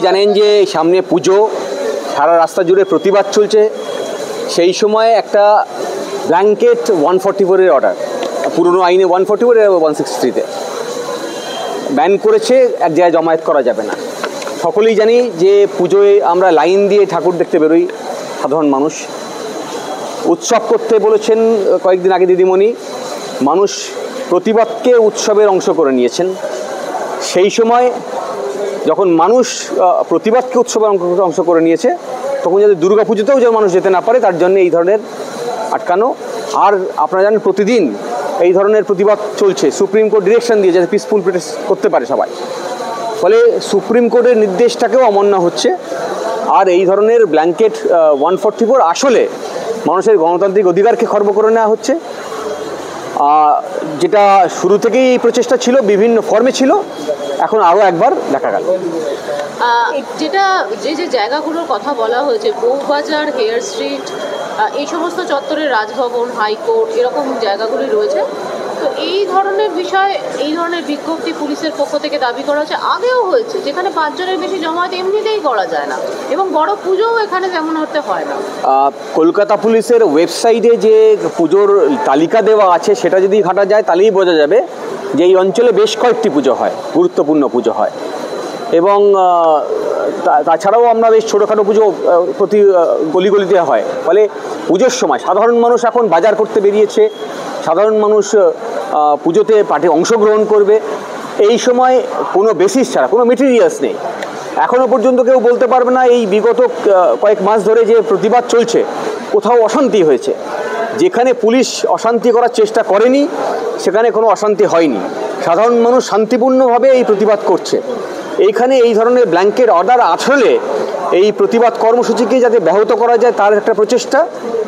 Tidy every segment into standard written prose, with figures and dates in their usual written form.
জানেন যে সামনে পুজো, সারা রাস্তা জুড়ে প্রতিবাদ চলছে। সেই সময় একটা ব্ল্যাঙ্কেট 144-এর অর্ডার, পুরনো আইনে 144 এবং 163-তে ব্যান করেছে, এক জায়গায় জমায়েত করা যাবে না। সকলেই জানি যে পুজোয় আমরা লাইন দিয়ে ঠাকুর দেখতে বেরোই, সাধারণ মানুষ উৎসব করতে বলেছেন কয়েকদিন আগে দিদিমণি, মানুষ প্রতিবাদকে উৎসবের অংশ করে নিয়েছেন। সেই সময় যখন মানুষ প্রতিবাদকে উৎসবের অংশ করে নিয়েছে, তখন যাতে দুর্গা পুজোতেও যেন মানুষ যেতে না পারে, তার জন্য এই ধরনের আটকানো। আর আপনারা জানেন প্রতিদিন এই ধরনের প্রতিবাদ চলছে, সুপ্রিম কোর্ট ডিরেকশন দিয়ে যাতে পিসফুল প্রোটেস্ট করতে পারে সবাই, ফলে সুপ্রিম কোর্টের নির্দেশটাকেও অমান্য হচ্ছে। আর এই ধরনের ব্ল্যাঙ্কেট 144 আসলে মানুষের গণতান্ত্রিক অধিকারকে খর্ব করে নেওয়া হচ্ছে, যেটা শুরু থেকেই এই প্রচেষ্টা ছিল, বিভিন্ন ফর্মে ছিল, এখন আরও একবার দেখা গেল। যেটা যে জায়গাগুলোর কথা বলা হয়েছে, বউবাজার, হেয়ার স্ট্রিট, এই সমস্ত চত্বরে রাজভবন, হাইকোর্ট, এরকম জায়গাগুলি রয়েছে। তো এই ধরনের বিষয়, এই ধরনের বিজ্ঞপ্তি পুলিশের পক্ষ থেকে দাবি করা হচ্ছে, আগেও হয়েছে, যেখানে 5 জনের বেশি জমায়েত এমনিতেই করা যায় না, এবং বড় পুজোও এখানে তেমন হতে হয় না। কলকাতা পুলিশের ওয়েবসাইটে যে পুজোর তালিকা দেওয়া আছে, সেটা যদি ঘাটা যায় তাহলেই বোঝা যাবে যে এই অঞ্চলে বেশ কয়েকটি পুজো হয়, গুরুত্বপূর্ণ পুজো হয়। এবং তাছাড়াও আমরা বেশ ছোটোখাটো পুজো প্রতি গলিগলিতে হয়। ফলে পুজোর সময় সাধারণ মানুষ এখন বাজার করতে বেরিয়েছে, সাধারণ মানুষ পুজোতে পার্টি অংশগ্রহণ করবে। এই সময় কোনো বেসিস ছাড়া, কোনো মেটেরিয়ালস নেই। এখনও পর্যন্ত কেউ বলতে পারবে না এই বিগত কয়েক মাস ধরে যে প্রতিবাদ চলছে কোথাও অশান্তি হয়েছে। যেখানে পুলিশ অশান্তি করার চেষ্টা করেনি সেখানে কোনো অশান্তি হয়নি, সাধারণ মানুষ শান্তিপূর্ণভাবে এই প্রতিবাদ করছে। এইখানে এই ধরনের ব্ল্যাঙ্কেট অর্ডার আসলে এই প্রতিবাদ কর্মসূচিকে যাতে ব্যাহত করা যায় তার একটা প্রচেষ্টা,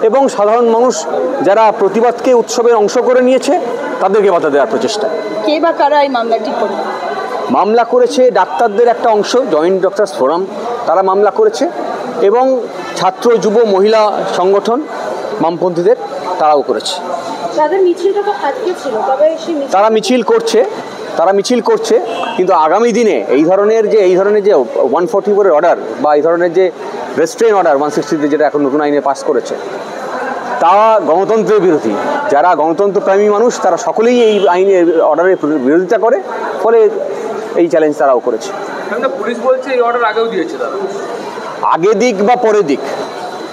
এবং সাধারণ মানুষ যারা প্রতিবাদকে উৎসবের অংশ করে নিয়েছে তাদেরকে বাধা দেওয়ার প্রচেষ্টা। কে বা কারা এই মামলাটি করে? মামলা করেছে ডাক্তারদের একটা অংশ, জয়েন্ট ডক্টরস ফোরাম, তারা মামলা করেছে, এবং ছাত্র যুব মহিলা সংগঠন বামপন্থীদের তারাও করেছে। তারা মিছিল করছে, কিন্তু আগামী দিনে এই ধরনের যে 144-এর অর্ডার বা এই ধরনের যে রেস্ট্রেন অর্ডার 160-তে যেটা এখন নতুন আইনে পাস করেছে, তা গণতন্ত্রের বিরোধী। যারা গণতন্ত্রপ্রেমী মানুষ তারা সকলেই এই আইনের অর্ডারের বিরোধিতা করে, ফলে এই চ্যালেঞ্জ তারাও করেছে। পুলিশ বলছে এই অর্ডার আগেও দিয়েছে তারা। আগে দিক বা পরে দিক,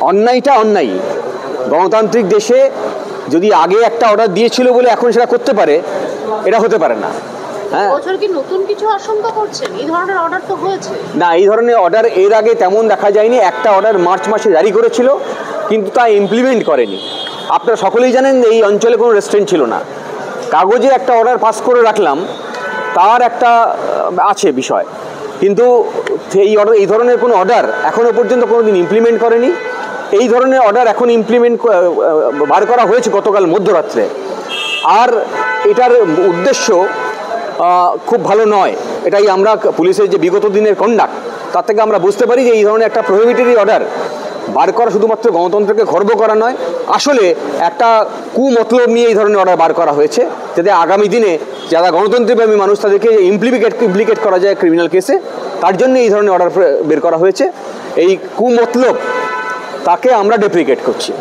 অন্যায়টা অন্যায়। গণতান্ত্রিক দেশে যদি আগে একটা অর্ডার দিয়েছিল বলে এখন সেটা করতে পারে, এটা হতে পারে না। হ্যাঁ, বছর কি নতুন কিছু আশঙ্কা করছেন? এই ধরনের অর্ডার তো হয়েছে না, এই ধরনের অর্ডার এর আগে তেমন দেখা যায়নি। একটা অর্ডার মার্চ মাসে জারি করেছিল, কিন্তু তা ইমপ্লিমেন্ট করেনি। আপনারা সকলেই জানেন এই অঞ্চলে কোনো রেস্ট্রেন্ট ছিল না। কাগজে একটা অর্ডার পাস করে রাখলাম, তার একটা আছে বিষয়, কিন্তু এই ধরনের কোনো অর্ডার এখনও পর্যন্ত কোনো দিন ইমপ্লিমেন্ট করেনি। এই ধরনের অর্ডার এখন বার করা হয়েছে গতকাল মধ্যরাত্রে। আর এটার উদ্দেশ্য খুব ভালো নয়, এটাই আমরা পুলিশের যে বিগত দিনের কন্ডাক্ট তার থেকে আমরা বুঝতে পারি যে এই ধরনের একটা প্রহিবিটরি অর্ডার বার করা শুধুমাত্র গণতন্ত্রকে খর্ব করা নয়, আসলে একটা কুমতলব নিয়ে এই ধরনের অর্ডার বার করা হয়েছে, যাতে আগামী দিনে যারা গণতন্ত্রপ্রেমী মানুষ তাদেরকে ইমপ্লিকেট করা যায় ক্রিমিনাল কেসে। তার জন্য এই ধরনের অর্ডার বের করা হয়েছে। এই কুমতলব তাকে আমরা ডেপ্রিকেট করছি।